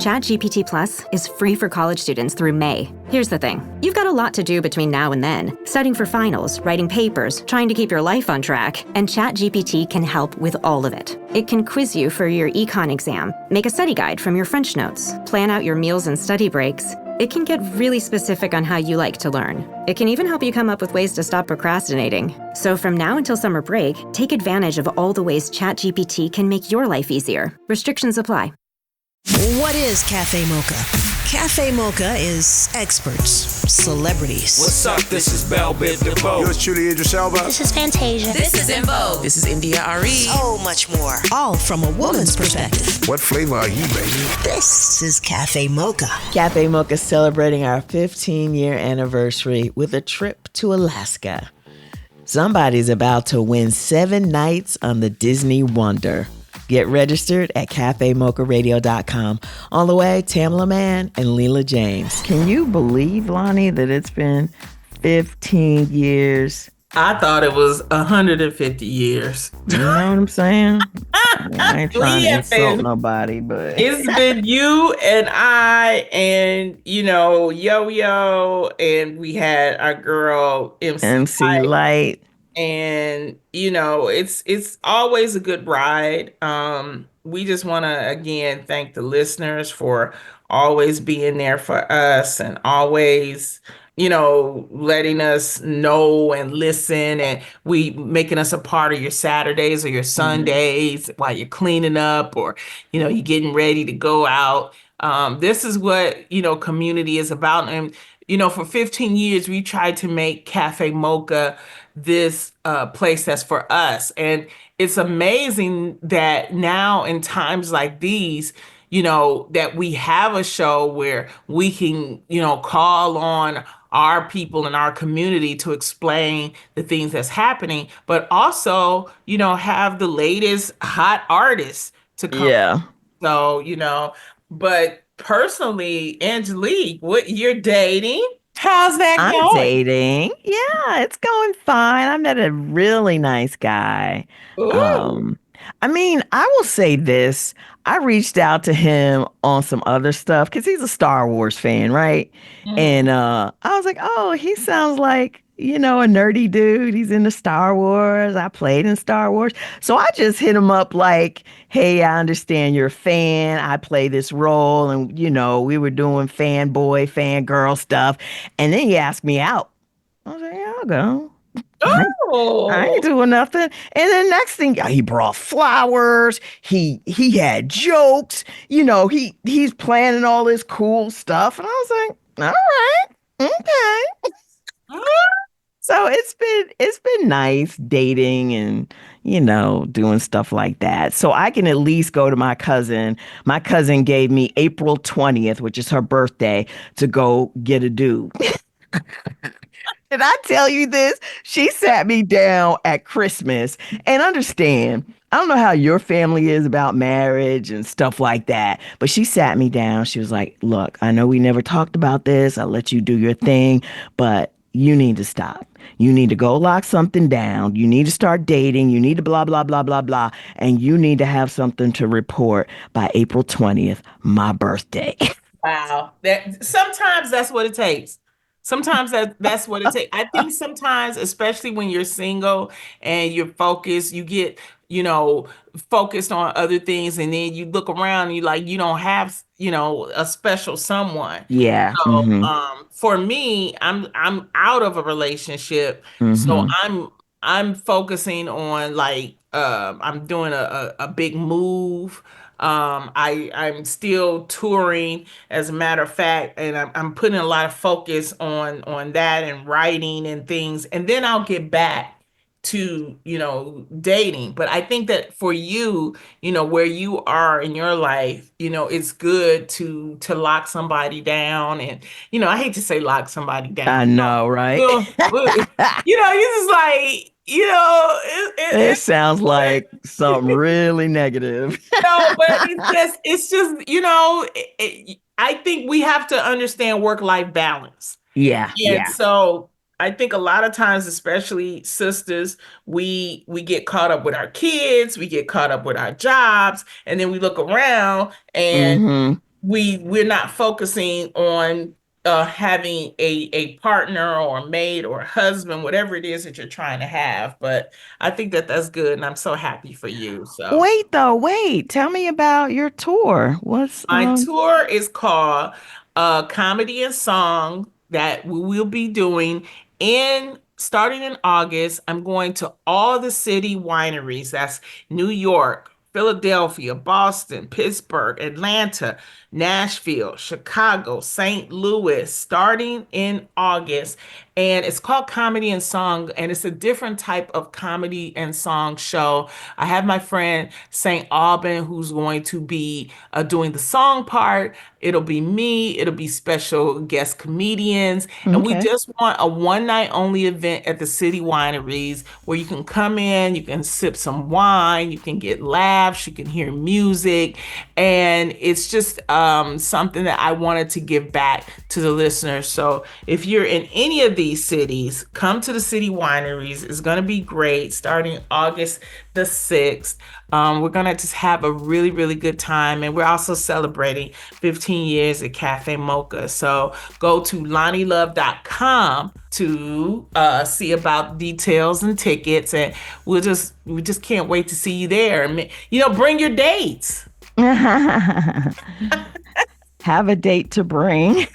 ChatGPT Plus is free for college students through May. Here's the thing. You've got a lot to do between now and then. Studying for finals, writing papers, trying to keep your life on track, and ChatGPT can help with all of it. It can quiz you for your econ exam, make a study guide from your French notes, plan out your meals and study breaks. It can get really specific on how you like to learn. It can even help you come up with ways to stop procrastinating. So from now until summer break, take advantage of all the ways ChatGPT can make your life easier. Restrictions apply. What is Cafe Mocha? Cafe Mocha is experts, celebrities. What's up? This is Belle Biv DeVoe. Yours truly, Idris Elba. This is Fantasia. This is In Vogue. This is India Ari. So much more. All from a woman's perspective. What flavor are you, baby? This is Cafe Mocha. Cafe Mocha is celebrating our 15-year anniversary with a trip to Alaska. Somebody's about to win 7 nights on the Disney Wonder. Get registered at cafemocharadio.com. On the way, Tamela, Mann and Leela James. Can you believe, Lonnie, that it's been 15 years? I thought it was 150 years. You know what I'm saying? I ain't trying to insult nobody, but it's been you and I and, Yo-Yo, and we had our girl MC Light. And, it's always a good ride. We just want to, again, thank the listeners for always being there for us and always, letting us know and listen, and making us a part of your Saturdays or your Sundays while you're cleaning up or, you're getting ready to go out. This is what, community is about. And, for 15 years, we tried to make Cafe Mocha this place that's for us. And it's amazing that now in times like these, that we have a show where we can, call on our people in our community to explain the things that's happening, but also, have the latest hot artists to come. Yeah. So, but personally, Angelique, what you're dating? How's that going? I'm dating. Yeah, it's going fine. I met a really nice guy. I will say this. I reached out to him on some other stuff because he's a Star Wars fan, right? Mm-hmm. And I was like, oh, he sounds like, a nerdy dude. He's into Star Wars. I played in Star Wars. So I just hit him up like, hey, I understand you're a fan. I play this role. And, we were doing fanboy, fangirl stuff. And then he asked me out. I was like, yeah, I'll go. Oh, I ain't doing nothing. And then next thing, he brought flowers. He had jokes. He's planning all this cool stuff. And I was like, all right, okay. So it's been nice dating and, doing stuff like that. So I can at least go to my cousin. My cousin gave me April 20th, which is her birthday, to go get a dude. Did I tell you this? She sat me down at Christmas, and understand, I don't know how your family is about marriage and stuff like that, but she sat me down. She was like, look, I know we never talked about this. I'll let you do your thing, but you need to stop. You need to go lock something down. You need to start dating. You need to blah, blah, blah, blah, blah. And you need to have something to report by April 20th, my birthday. Wow. Sometimes that's what it takes. Sometimes that's what it takes. I think sometimes, especially when you're single and you're focused, you get, focused on other things, and then you look around and you don't have, a special someone. Yeah. So, for me, I'm out of a relationship, so I'm focusing on I'm doing a big move. I'm still touring, as a matter of fact, and I'm putting a lot of focus on that and writing and things, and then I'll get back to dating. But I think that for you, where you are in your life, it's good to lock somebody down, and I hate to say lock somebody down. I know, right? You just like. It sounds like something really negative. No, but it's just, I think we have to understand work-life balance. Yeah. And so I think a lot of times, especially sisters, we get caught up with our kids, we get caught up with our jobs, and then we look around and we're not focusing on having a partner or a mate or a husband, whatever it is that you're trying to have. But I think that that's good, and I'm so happy for you. So Wait. Tell me about your tour. What's my tour is called Comedy and Song that we will be doing in starting in August. I'm going to all the city wineries. That's New York, Philadelphia, Boston, Pittsburgh, Atlanta, Nashville, Chicago, St. Louis, starting in August. And it's called Comedy and Song, and it's a different type of comedy and song show. I have my friend St. Aubin who's going to be doing the song part. It'll be me, it'll be special guest comedians, and we okay? just want a one night only event at the city wineries where you can come in, you can sip some wine, you can get laughs, you can hear music, and it's just something that I wanted to give back to the listeners. So if you're in any of these cities, come to the city wineries. It's going to be great starting August the 6th. We're going to just have a really, really good time. And we're also celebrating 15 years at Cafe Mocha. So go to LonnieLove.com to see about details and tickets. And we just can't wait to see you there. Bring your dates. Have a date to bring.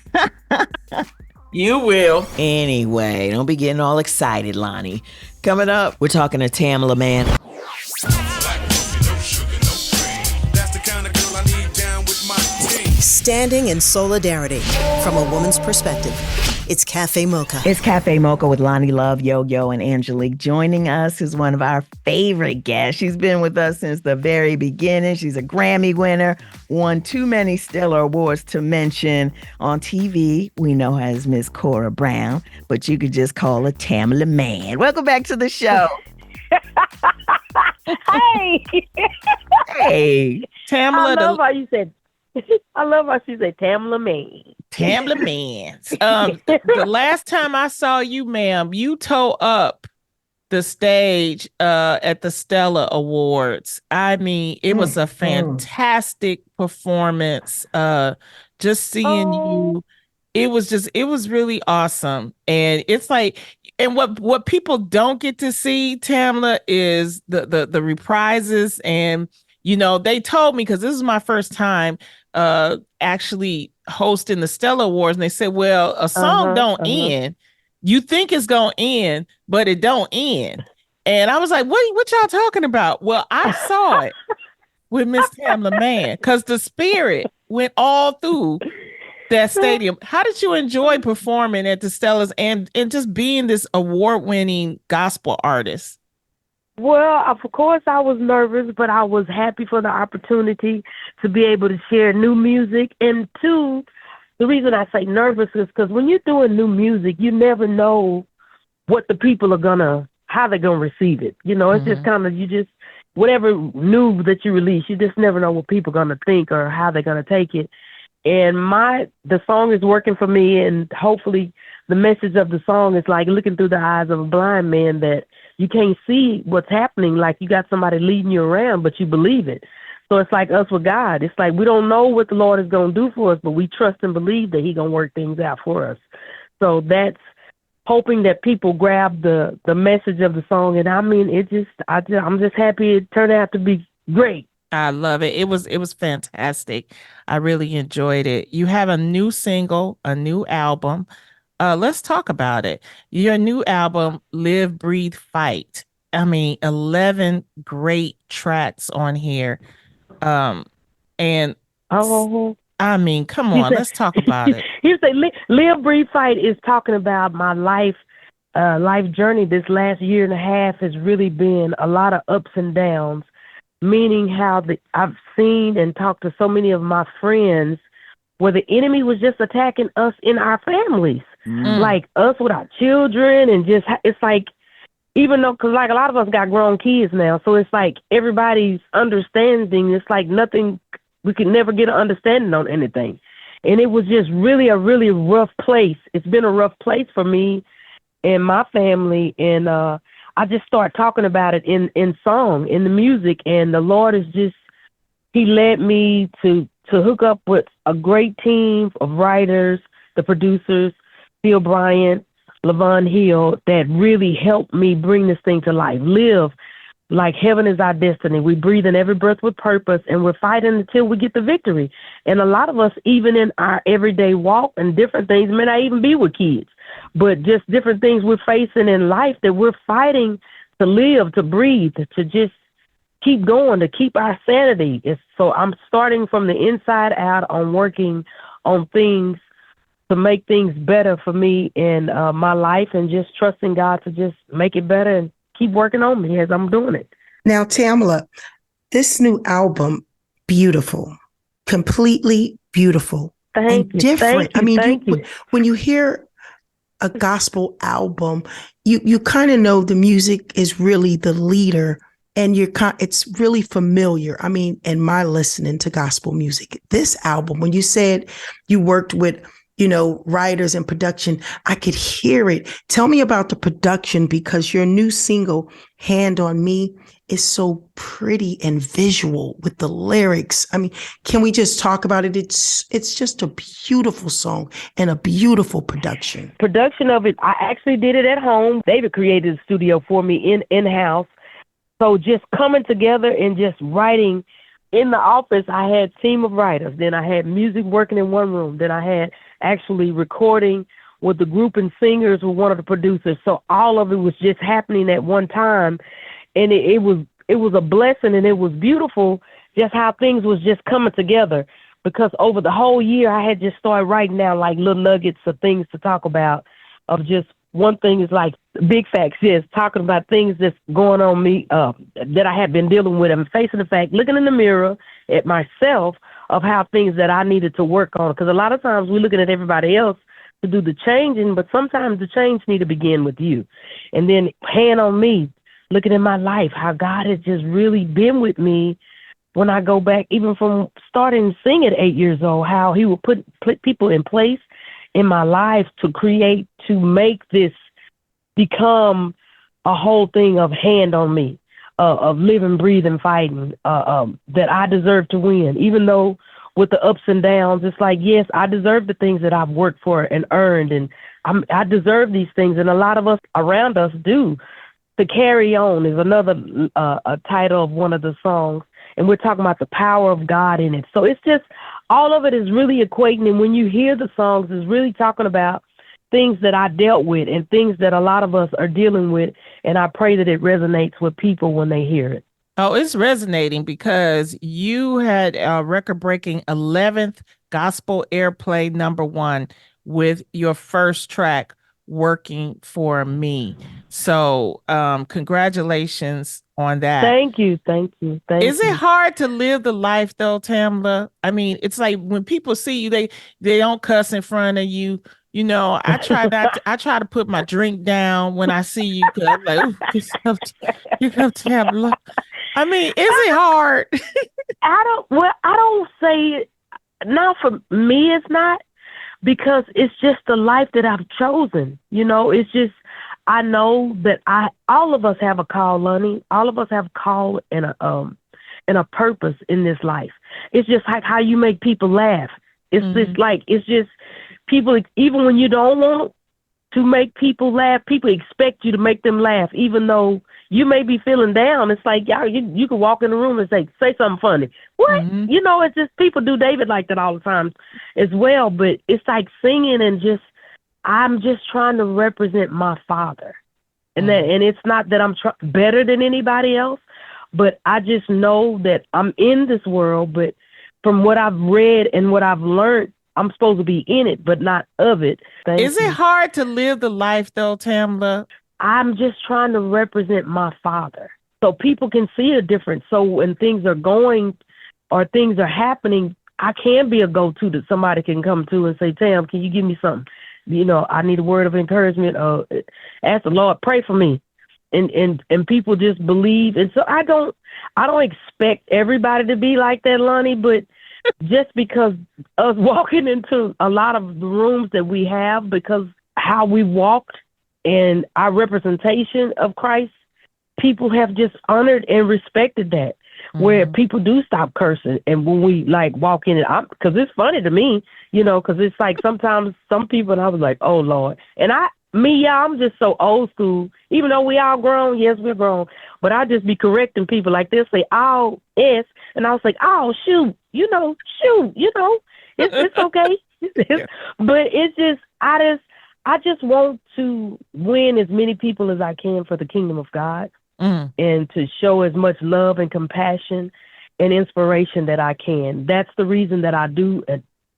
You will. Anyway, don't be getting all excited, Lonnie. Coming up, we're talking to Tamela Mann. That's the kind of girl I need down with my team. Standing in solidarity from a woman's perspective. It's Cafe Mocha. It's Cafe Mocha with Lonnie Love, Yo-Yo, and Angelique. Joining us is one of our favorite guests. She's been with us since the very beginning. She's a Grammy winner, won too many stellar awards to mention. On TV, we know her as Miss Cora Brown, but you could just call her Tamela Mann. Welcome back to the show. Hey, Hey, Tamela, I love how she said Tamela Mann. Tamela Mann. The last time I saw you, ma'am, you tore up the stage at the Stella Awards. I mean, it was a fantastic performance. Just seeing you, it was really awesome. And it's like, and what people don't get to see, Tamela, is the reprises. And they told me, because this is my first time actually hosting the Stella Awards, and they said, well, a song don't end. You think it's gonna end, but it don't end. And I was like, what y'all talking about? Well, I saw it with Miss Tamela Mann, because the spirit went all through that stadium. How did you enjoy performing at the Stellas and just being this award-winning gospel artist? Well, of course, I was nervous, but I was happy for the opportunity to be able to share new music. And two, the reason I say nervous is because when you're doing new music, you never know what the people are how they're gonna receive it. It's just kind of, whatever new that you release, you just never know what people are gonna think or how they're gonna take it. And the song is working for me, and hopefully the message of the song is like looking through the eyes of a blind man, that you can't see what's happening. Like you got somebody leading you around, but you believe it. So it's like us with God. It's like we don't know what the Lord is going to do for us, but we trust and believe that He's going to work things out for us. So that's hoping that people grab the message of the song. And I mean, I'm just happy it turned out to be great. I love it. It was fantastic. I really enjoyed it. You have a new single, a new album. Let's talk about it. Your new album, Live, Breathe, Fight. I mean, 11 great tracks on here. And I mean, come on, let's talk about it. He said, Live, Breathe, Fight is talking about my life journey. This last year and a half has really been a lot of ups and downs, meaning how I've seen and talked to so many of my friends where the enemy was just attacking us in our families, like us with our children, and just, it's like, even though, because like a lot of us got grown kids now, so it's like everybody's understanding, it's like nothing, we could never get an understanding on anything. And it was just really a really rough place. It's been a rough place for me and my family, and I just start talking about it in song, in the music, and the Lord is just, He led me to to hook up with a great team of writers, the producers, Phil Bryant, Levon Hill, that really helped me bring this thing to life. Live like heaven is our destiny. We breathe in every breath with purpose, and we're fighting until we get the victory. And a lot of us, even in our everyday walk and different things, may not even be with kids, but just different things we're facing in life that we're fighting to live, to breathe, to just keep going, to keep our sanity. So I'm starting from the inside out on working on things to make things better for me in my life, and just trusting God to just make it better and keep working on me as I'm doing it. Now, Tamela, this new album, beautiful, completely beautiful, Thank and you. different. Thank you. Thank you. When you hear a gospel album, you kind of know the music is really the leader, and it's really familiar. I mean, in my listening to gospel music, this album, when you said you worked with, writers and production, I could hear it. Tell me about the production, because your new single, Hand on Me, is so pretty and visual with the lyrics. I mean, can we just talk about it? It's just a beautiful song and a beautiful production. Production of it, I actually did it at home. David created a studio for me in-house. So just coming together and just writing in the office, I had a team of writers. Then I had music working in one room. Then I had actually recording with the group and singers with one of the producers. So all of it was just happening at one time. And it was a blessing, and it was beautiful just how things was just coming together. Because over the whole year, I had just started writing down like little nuggets of things to talk about. Of just one thing is like big facts, yes, talking about things that's going on me that I had been dealing with. I'm facing the fact, looking in the mirror at myself of how things that I needed to work on. Because a lot of times we're looking at everybody else to do the changing, but sometimes the change need to begin with you. And then hand on me, looking at my life, how God has just really been with me when I go back, even from starting to sing at 8 years old, how he would put people in place in my life to make this become a whole thing of hand on me, of living, breathing, fighting, that I deserve to win. Even though with the ups and downs, it's like, yes, I deserve the things that I've worked for and earned, and I deserve these things, and a lot of us around us do. To Carry On is another a title of one of the songs, and we're talking about the power of God in it. So it's just, all of it is really equating, and when you hear the songs, it's really talking about things that I dealt with and things that a lot of us are dealing with, and I pray that it resonates with people when they hear it. Oh, it's resonating because you had a record-breaking 11th gospel airplay #1 with your first track, Working for Me. So congratulations on that. Thank you. Is it hard to live the life though, Tamela? I mean, it's like when people see you, they don't cuss in front of you. I try not to, I try to put my drink down when I see you, because I'm like, oh, you have Tamela. I mean, is it hard? I don't say it, not for me, it's not, because it's just the life that I've chosen. It's just, I know that all of us have a call, Lonnie. All of us have a call and a purpose in this life. It's just like how you make people laugh. It's just like, it's just people, even when you don't want to make people laugh, people expect you to make them laugh, even though you may be feeling down. It's like, y'all, you can walk in the room and say something funny. What? Mm-hmm. It's just, people do David like that all the time as well. But it's like singing, and just, I'm just trying to represent my Father. And and it's not that I'm better than anybody else, but I just know that I'm in this world, but from what I've read and what I've learned, I'm supposed to be in it, but not of it. Is it hard to live the life though, Tamela? I'm just trying to represent my Father so people can see a difference. So when things are going or things are happening, I can be a go-to that somebody can come to and say, Tam, can you give me something? I need a word of encouragement. Ask the Lord, pray for me. And people just believe. And so I don't expect everybody to be like that, Lonnie, but just because us walking into a lot of the rooms that we have, because how we walked and our representation of Christ, people have just honored and respected that. where people do stop cursing. And when we like walk in, because it's funny to me, because it's like sometimes some people, and I was like, oh Lord. And I'm just so old school. Even though we all grown, yes, we're grown, but I just be correcting people. Like they'll say, oh, yes. And I was like, oh, shoot, it's okay. But it's just, I just want to win as many people as I can for the kingdom of God, and to show as much love and compassion and inspiration that I can. That's the reason that I do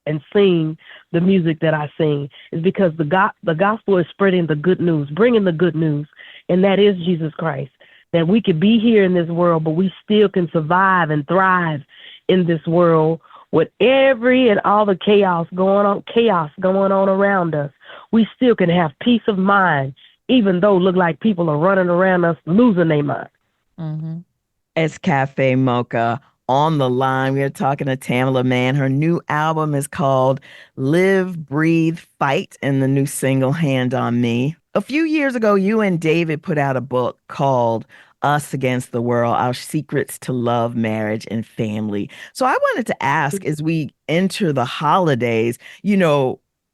and sing the music that I sing, is because the gospel is spreading the good news, bringing the good news, and that is Jesus Christ. That we could be here in this world, but we still can survive and thrive in this world with every and all the chaos going on around us. We still can have peace of mind, even though it look like people are running around us losing their mind. Mm-hmm. It's Cafe Mocha on the line. We are talking to Tamela Mann. Her new album is called Live, Breathe, Fight, and the new single, Hand on Me. A few years ago, you and David put out a book called Us Against the World, Our Secrets to Love, Marriage, and Family. So I wanted to ask, as we enter the holidays,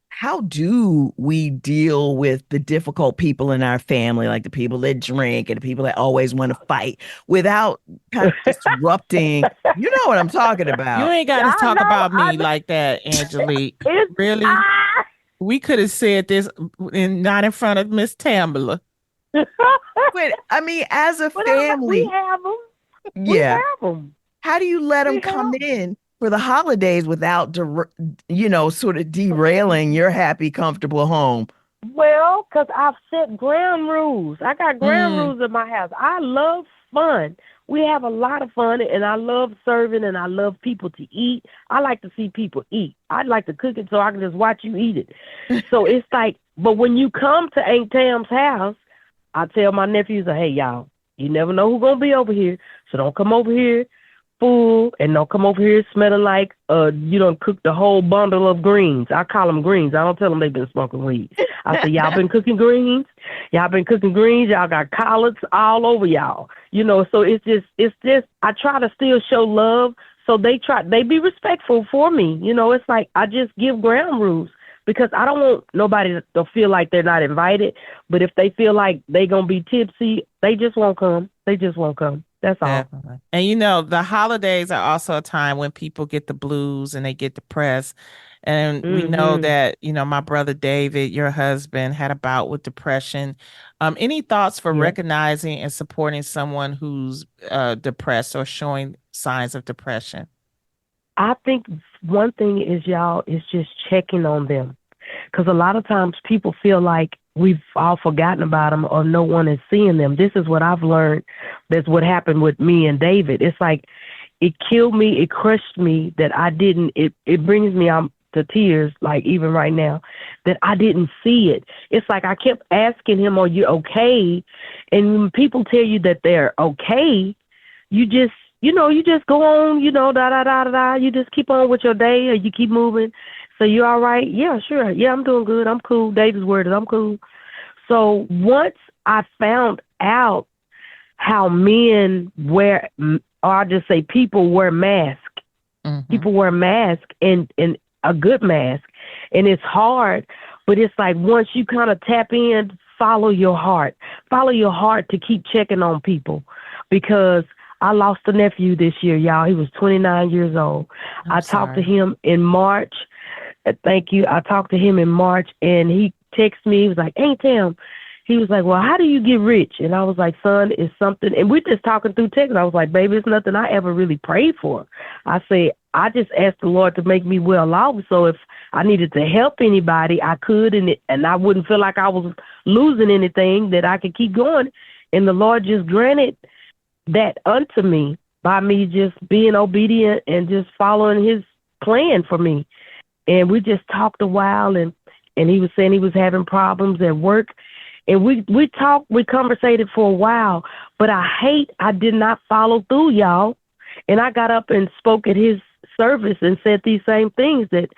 how do we deal with the difficult people in our family, like the people that drink and the people that always want to fight, without kind of disrupting? You know what I'm talking about. You ain't got to talk about me like that, Angelique. Really? We could have said this not in front of Miss Tamela. But I mean, as a family, we have them. Yeah. We have them. How do you let them come in for the holidays without, sort of derailing your happy, comfortable home? Well, because I've set ground rules. I got ground rules in my house. I love fun. We have a lot of fun, and I love serving, and I love people to eat. I like to see people eat. I'd like to cook it so I can just watch you eat it. So it's like, but when you come to Aunt Tam's house, I tell my nephews, hey, y'all, you never know who's going to be over here, so don't come over here full, and don't come over here smelling like you done cooked the whole bundle of greens. I call them greens. I don't tell them they've been smoking weed. I say, y'all been cooking greens? Y'all been cooking greens? Y'all got collards all over y'all. So it's just, I try to still show love, so they be respectful for me. It's like I just give ground rules, because I don't want nobody to feel like they're not invited. But if they feel like they going to be tipsy, they just won't come. They just won't come. That's all. Definitely. And the holidays are also a time when people get the blues and they get depressed. And we know that, my brother David, your husband, had a bout with depression. Any thoughts for recognizing and supporting someone who's depressed or showing signs of depression? I think one thing is just checking on them. Because a lot of times people feel like we've all forgotten about them, or no one is seeing them. This is what I've learned. That's what happened with me and David. It's like it killed me. It crushed me that I didn't. It brings me out to tears, like even right now, that I didn't see it. It's like I kept asking him, are you okay? And when people tell you that they're okay, you just go on, da-da-da-da-da. You just keep on with your day, or you keep moving. So you all right? Yeah, sure. Yeah, I'm doing good. I'm cool. David's word is I'm cool. So once I found out how men wear, or I'll just say people wear masks. People wear masks, and a good mask. And it's hard, but it's like once you kind of tap in, follow your heart. Follow your heart to keep checking on people, because I lost a nephew this year, y'all. He was 29 years old. I talked to him in March. Thank you. I talked to him in March, and he texted me. He was like, "Hey, Tam." He was like, "Well, how do you get rich?" And I was like, "Son, it's something." And we're just talking through text. I was like, "Baby, it's nothing I ever really prayed for." I say, I just asked the Lord to make me well off. So if I needed to help anybody, I could, and I wouldn't feel like I was losing anything, that I could keep going. And the Lord just granted that unto me by me just being obedient and just following his plan for me. And we just talked a while, and he was saying he was having problems at work. And we conversated for a while, but I did not follow through, y'all. And I got up and spoke at his service and said these same things, that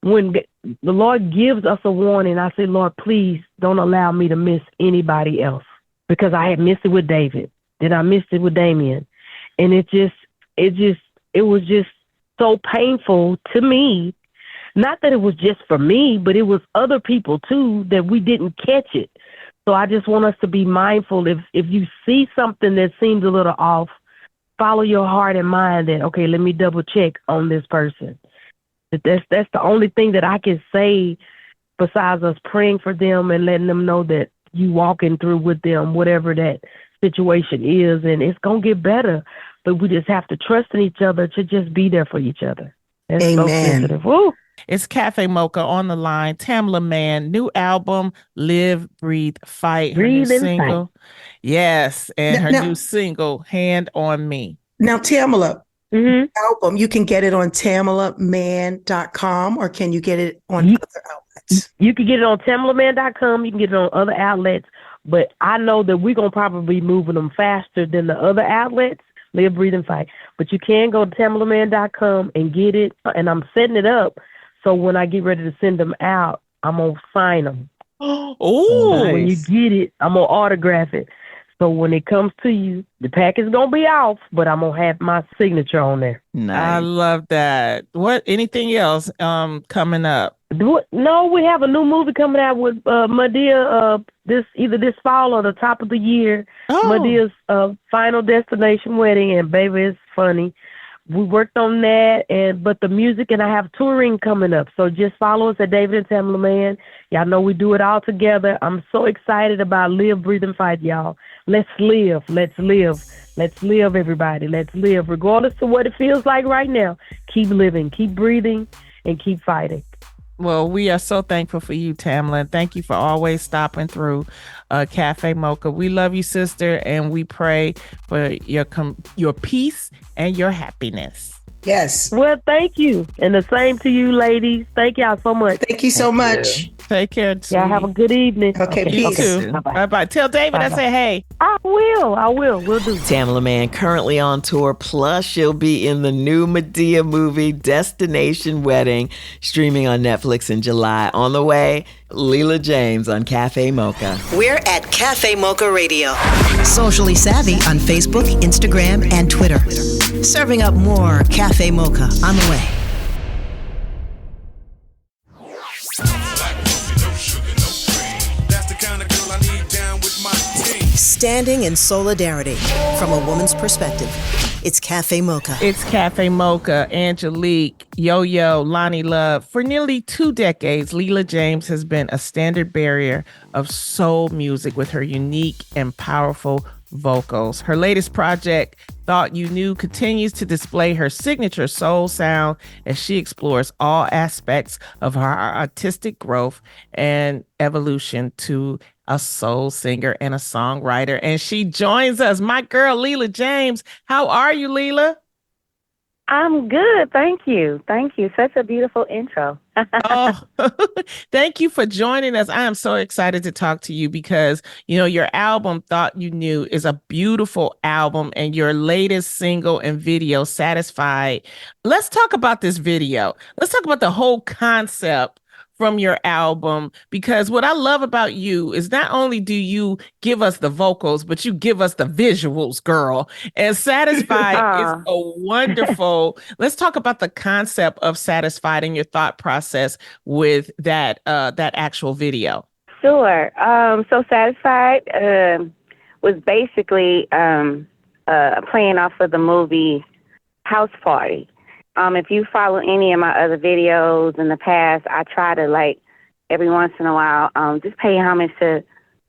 when the Lord gives us a warning, I say, Lord, please don't allow me to miss anybody else, because I had missed it with David. Then I missed it with Damien. And it just, it was just so painful to me. Not that it was just for me, but it was other people too that we didn't catch it. So I just want us to be mindful. If you see something that seems a little off, follow your heart and mind that, okay, let me double check on this person. That's the only thing that I can say besides us praying for them and letting them know that you walking through with them, whatever that situation is, and it's going to get better. But we just have to trust in each other to just be there for each other. That's so Amen. sensitive. Woo! It's Cafe Mocha on the line. Tamela Mann, new album, Live, Breathe, Fight. Her new Breathe and single. Yes. And her Now, new single, Hand on Me. now Tamela, Mm-hmm. album, you can get it on tamelaman.com, or can you get it on other outlets? You can get it on tamelaman.com. You can get it on other outlets. But I know that we're going to probably be moving them faster than the other outlets. Live, Breathe, and Fight. But you can go to tamelaman.com and get it. And I'm setting it up so when I get ready to send them out, I'm going to sign them. Oh, When you get it, I'm going to autograph it. So when it comes to you, the pack is going to be off, but I'm going to have my signature on there. I Nice. love that. What? Anything else coming up? No, we have a new movie coming out with Madea either this fall or the top of the year. Oh. Madea's Final Destination Wedding, and baby, it's funny. We worked on that, but the music, and I have touring coming up. So just follow us at David and Tamela Mann. Y'all know we do it all together. I'm so excited about Live, Breathe, and Fight, y'all. Let's live. Let's live. Let's live, everybody. Let's live. Regardless of what it feels like right now, keep living, keep breathing, and keep fighting. Well, we are so thankful for you, Tamela, and thank you for always stopping through Cafe Mocha. We love you, sister, and we pray for your peace and your happiness. Yes. Well, thank you. And the same to you, ladies. Thank y'all so much. Thank you so much. Take care, Y'all have a good evening. Okay, You peace. too. Bye-bye. Bye-bye. Tell David I say hey. I will. We'll do. Tamela Mann currently on tour, plus she'll be in the new Madea movie, Destination Wedding, streaming on Netflix in July. On the way, Leela James on Cafe Mocha. We're at Cafe Mocha Radio. Socially savvy on Facebook, Instagram, and Twitter. Serving up more Cafe Mocha on the way. That's the kind of girl I need down with my team. Standing in solidarity from a woman's perspective. It's Cafe Mocha. It's Cafe Mocha, Angelique, Yo-Yo, Lonnie Love. For nearly 2 decades, Leela James has been a standard bearer of soul music with her unique and powerful vocals. Her latest project, Thought You Knew, continues to display her signature soul sound as she explores all aspects of her artistic growth and evolution to a soul singer and a songwriter. And she joins us, my girl, Leela James. How are you, Leela? I'm good. Thank you. Thank you. Such a beautiful intro. Oh, thank you for joining us. I am so excited to talk to you because, your album, Thought You Knew, is a beautiful album, and your latest single and video, Satisfied. Let's talk about this video. Let's talk about the whole concept from your album, because what I love about you is not only do you give us the vocals, but you give us the visuals, girl. And Satisfied is a wonderful. Let's talk about the concept of Satisfied and your thought process with that actual video. Sure. So Satisfied was basically playing off of the movie House Party. If you follow any of my other videos in the past, I try to, every once in a while, just pay homage to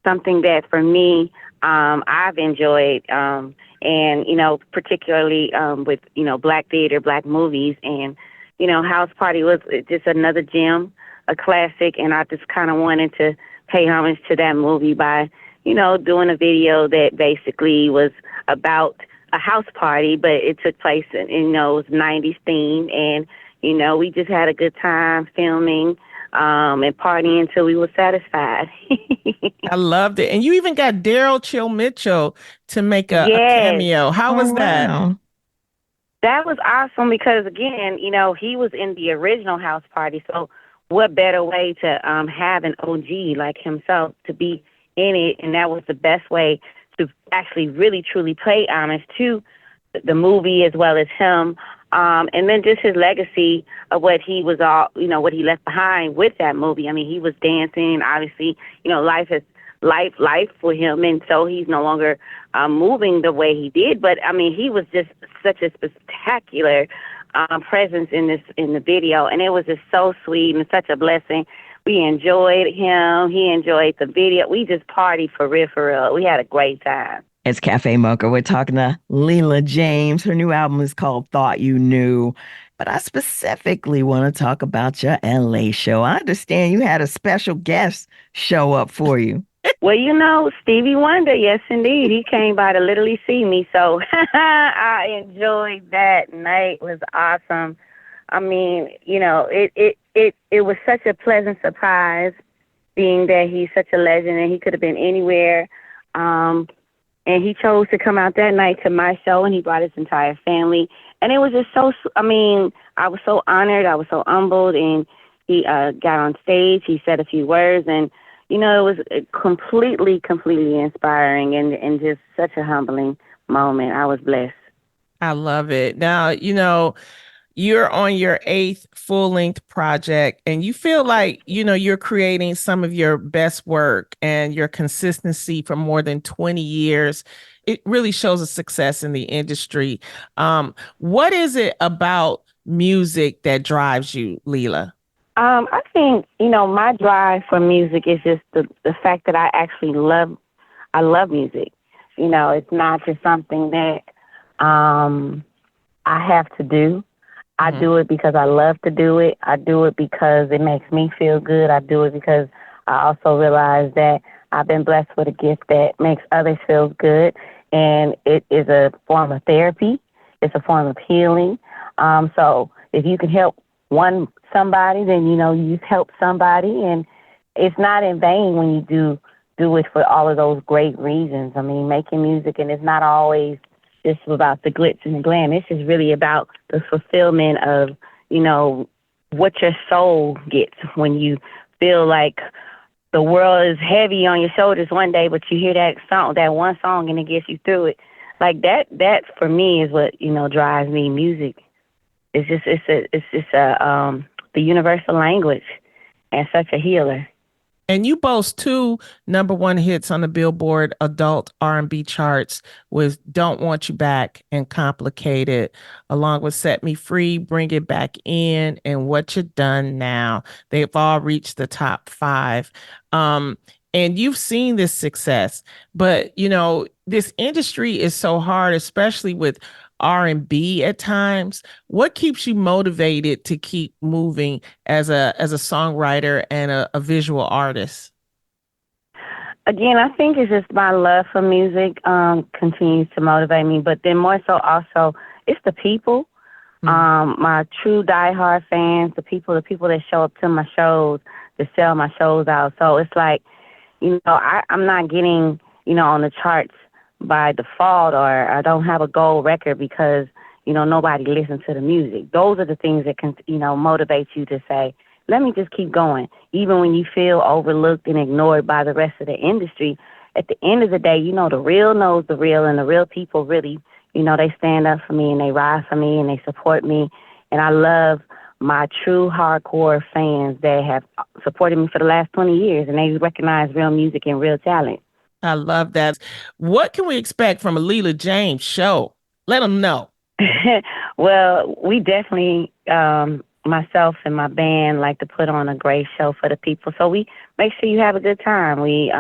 something that, for me, I've enjoyed, and, particularly with, Black theater, Black movies. And, House Party was just another gem, a classic, and I just kind of wanted to pay homage to that movie by, doing a video that basically was about a house party, but it took place in, it was 90s theme, and, we just had a good time filming and partying until we were satisfied. I loved it. And you even got Daryl Chill Mitchell to make a cameo. How was that? Wow. That was awesome because, again, he was in the original house party, so what better way to have an OG like himself to be in it, and that was the best way to actually really truly pay homage to the movie as well as him. And then just his legacy of what he was all, what he left behind with that movie. I mean, he was dancing, obviously, life is life for him. And so he's no longer moving the way he did. But I mean, he was just such a spectacular presence in the video. And it was just so sweet and such a blessing. We enjoyed him. He enjoyed the video. We just partied for real, for real. We had a great time. It's Cafe Mocha. We're talking to Leela James. Her new album is called Thought You Knew. But I specifically want to talk about your LA show. I understand you had a special guest show up for you. Well, Stevie Wonder, yes, indeed. He came by to literally see me. So I enjoyed that night. It was awesome. I mean, it was such a pleasant surprise, being that he's such a legend and he could have been anywhere. And he chose to come out that night to my show, and he brought his entire family. And it was just I was so honored. I was so humbled. And he got on stage. He said a few words. And, it was completely inspiring and just such a humbling moment. I was blessed. I love it. Now, you're on your 8th full-length project, and you feel like, you're creating some of your best work, and your consistency for more than 20 years. It really shows a success in the industry. What is it about music that drives you, Leela? I think, my drive for music is just the fact that I love music. It's not just something that I have to do. I do it because I love to do it. I do it because it makes me feel good. I do it because I also realize that I've been blessed with a gift that makes others feel good. And it is a form of therapy. It's a form of healing. So if you can help somebody, then, you've helped somebody. And it's not in vain when you do it for all of those great reasons. I mean, making music, and it's not always just about the glitz and the glam. It's just really about the fulfillment of, what your soul gets when you feel like the world is heavy on your shoulders one day, but you hear that one song, and it gets you through it. Like that for me is what, drives me. Music. It's just the universal language and such a healer. And you boast 2 #1 hits on the Billboard adult R&B charts with Don't Want You Back and Complicated, along with Set Me Free, Bring It Back In, and What You Done Now. They've all reached the top 5. And you've seen this success, but this industry is so hard, especially with R&B at times. What keeps you motivated to keep moving as a songwriter and a visual artist? Again, I think it's just my love for music continues to motivate me, but then more so also it's the people, my true diehard fans, the people that show up to my shows, to sell my shows out. So it's like, I'm not getting, on the charts by default, or I don't have a gold record because, nobody listens to the music. Those are the things that can, motivate you to say, let me just keep going. Even when you feel overlooked and ignored by the rest of the industry, at the end of the day, the real knows the real, and the real people really, they stand up for me and they ride for me and they support me. And I love my true hardcore fans that have supported me for the last 20 years, and they recognize real music and real talent. I love that. What can we expect from a Leela James show? Let them know. Well, we definitely, myself and my band, like to put on a great show for the people. So we make sure you have a good time. We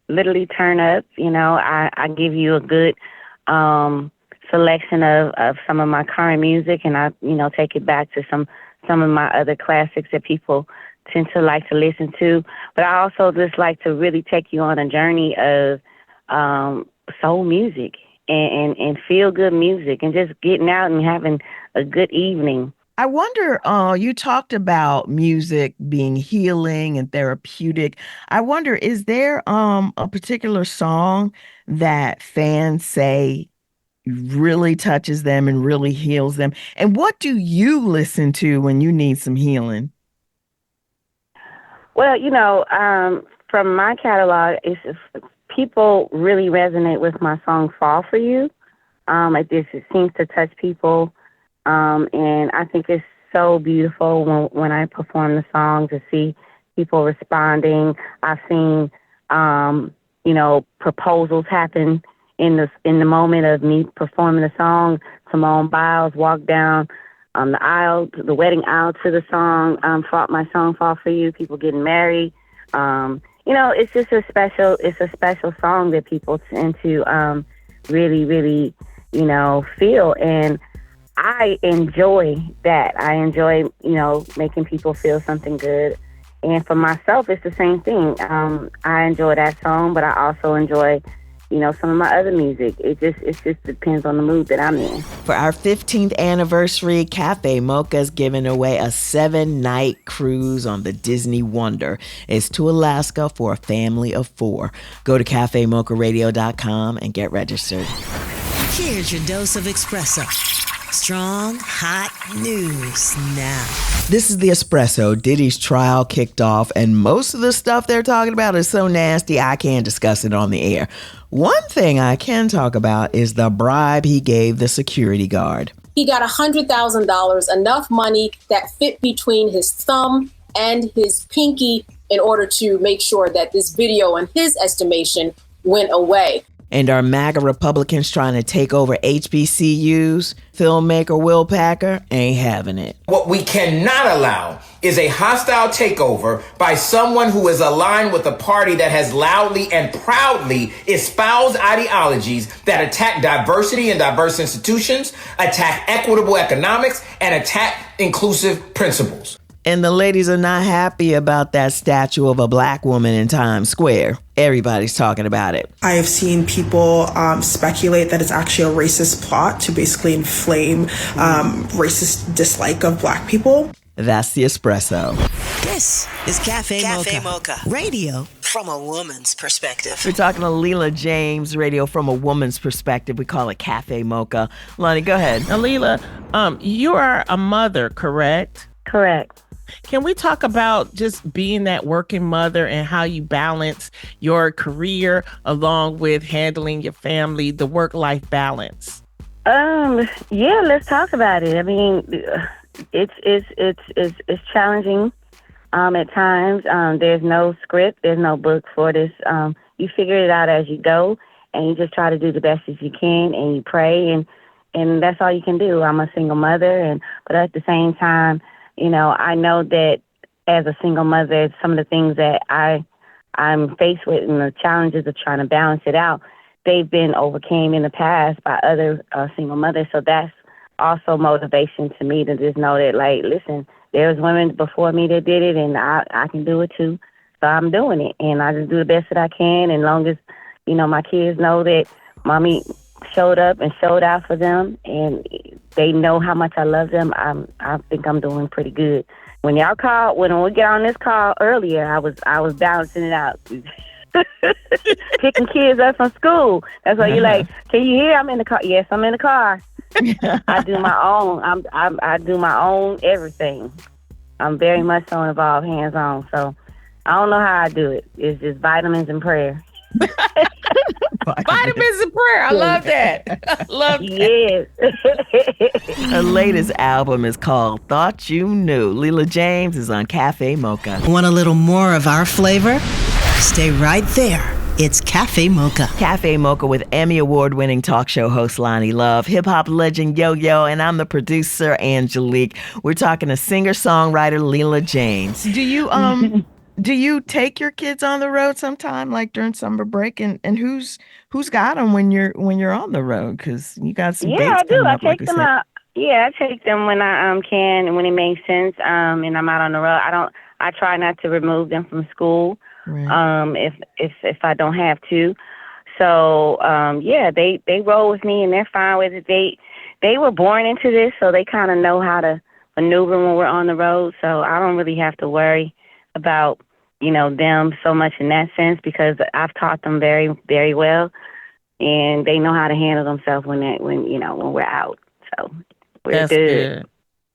literally turn up. I give you a good selection of some of my current music, and I, take it back to some of my other classics that people tend to like to listen to. But I also just like to really take you on a journey of soul music and feel good music and just getting out and having a good evening. I wonder, you talked about music being healing and therapeutic. I wonder, is there a particular song that fans say really touches them and really heals them? And what do you listen to when you need some healing? Well, from my catalog, people really resonate with my song "Fall for You." It seems to touch people, and I think it's so beautiful when I perform the song to see people responding. I've seen, proposals happen in the moment of me performing the song. Simone Biles walked down the aisle, the wedding aisle to the song, my song Fall For You, people getting married. It's just a special song that people tend to really, really, feel. And I enjoy that. I enjoy, making people feel something good. And for myself, it's the same thing. I enjoy that song, but I also enjoy some of my other music. It just depends on the mood that I'm in. For our 15th anniversary, Cafe Mocha is giving away a 7-night cruise on the Disney Wonder. It's to Alaska for a family of 4. Go to cafemocharadio.com and get registered. Here's your dose of espresso. Strong, hot news now. This is the Espresso. Diddy's trial kicked off, and most of the stuff they're talking about is so nasty I can't discuss it on the air. One thing I can talk about is the bribe he gave the security guard. He got $100,000, enough money that fit between his thumb and his pinky in order to make sure that this video, in his estimation, went away. And are MAGA Republicans trying to take over HBCUs? Filmmaker Will Packer ain't having it. What we cannot allow is a hostile takeover by someone who is aligned with a party that has loudly and proudly espoused ideologies that attack diversity and diverse institutions, attack equitable economics, and attack inclusive principles. And the ladies are not happy about that statue of a black woman in Times Square. Everybody's talking about it. I have seen people speculate that it's actually a racist plot to basically inflame racist dislike of black people. That's the Espresso. This is Cafe Mocha. Radio from a woman's perspective. We're talking to Leela James, radio from a woman's perspective. We call it Cafe Mocha. Lonnie, go ahead. Now, Leela, you are a mother, correct? Correct. Can we talk about just being that working mother and how you balance your career along with handling your family, the work-life balance? Yeah, let's talk about it. I mean, it's challenging at times. There's no script, there's no book for this. You figure it out as you go, and you just try to do the best as you can, and you pray, and that's all you can do. I'm a single mother, but at the same time, I know that as a single mother, some of the things that I'm faced with and the challenges of trying to balance it out, they've been overcame in the past by other single mothers. So that's also motivation to me to just know that, like, listen, there was women before me that did it, and I can do it too. So I'm doing it, and I just do the best that I can. And long as, my kids know that mommy showed up and showed out for them, and they know how much I love them, I think I'm doing pretty good. When y'all called, when we get on this call earlier, I was balancing it out. Picking kids up from school. That's why you're like, can you hear? I'm in the car. Yes, I'm in the car. I do my own. I do my own everything. I'm very much so involved, hands on. So I don't know how I do it. It's just vitamins and prayer. Vitamins and prayer. I love that. I love that. Yes. Her latest album is called Thought You Knew. Leela James is on Cafe Mocha. Want a little more of our flavor? Stay right there. It's Cafe Mocha. Cafe Mocha with Emmy Award-winning talk show host Lonnie Love, hip-hop legend Yo-Yo, and I'm the producer, Angelique. We're talking to singer-songwriter Leela James. Do you take your kids on the road sometime, like during summer break? And who's got them when you're on the road? Because you got some dates I do. coming I up, take like them out. Yeah, I take them when I can and when it makes sense. And I'm out on the road. I try not to remove them from school. Right. If I don't have to. So they roll with me and they're fine with it. They were born into this, so they kind of know how to maneuver when we're on the road. So I don't really have to worry about them so much in that sense, because I've taught them very, very well, and they know how to handle themselves when we're out. So we're good.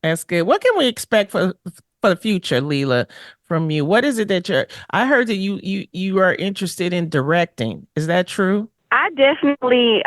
That's good. What can we expect for the future, Leela, from you? What is it that I heard that you are interested in directing? Is that true? I definitely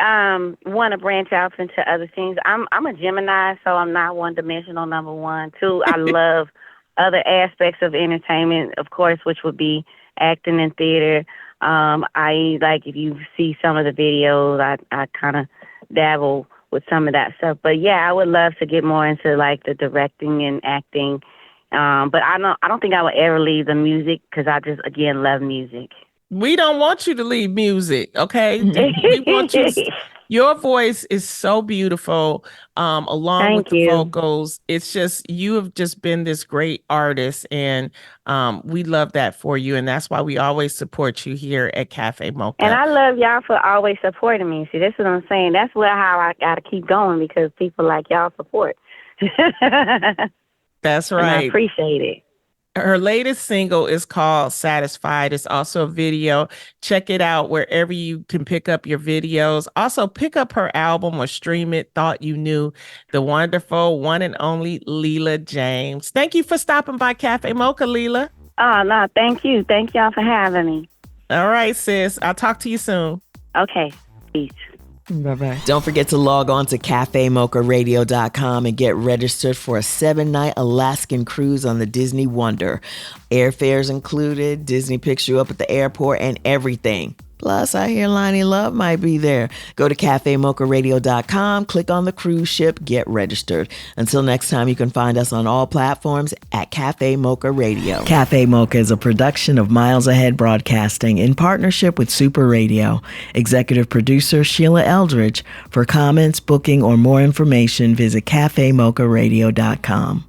want to branch out into other things. I'm a Gemini, so I'm not one dimensional. Number one, two, I love other aspects of entertainment, of course, which would be acting and theater. I like if you see some of the videos, I kind of dabble with some of that stuff. But yeah, I would love to get more into like the directing and acting. But I don't think I would ever leave the music because I just again love music. We don't want you to leave music, okay? We want you to, your voice is so beautiful, along with the vocals. It's just, you have just been this great artist, and we love that for you, and that's why we always support you here at Cafe Mocha. And I love y'all for always supporting me. See, that's what I'm saying. That's how I got to keep going, because people like y'all support. That's right. And I appreciate it. Her latest single is called Satisfied. It's also a video. Check it out wherever you can pick up your videos. Also, pick up her album or stream it. Thought You Knew. The wonderful one and only Leela James. Thank you for stopping by Cafe Mocha, Leela. Oh, no, thank you. Thank y'all for having me. All right, sis. I'll talk to you soon. Okay. Peace. Bye-bye. Don't forget to log on to cafemocharadio.com and get registered for a 7-night Alaskan cruise on the Disney Wonder. Airfares included, Disney picks you up at the airport and everything. Plus, I hear Lonnie Love might be there. Go to cafemocharadio.com, click on the cruise ship, get registered. Until next time, you can find us on all platforms at Cafe Mocha Radio. Cafe Mocha is a production of Miles Ahead Broadcasting in partnership with Super Radio. Executive producer Sheila Eldridge. For comments, booking, or more information, visit cafemocharadio.com.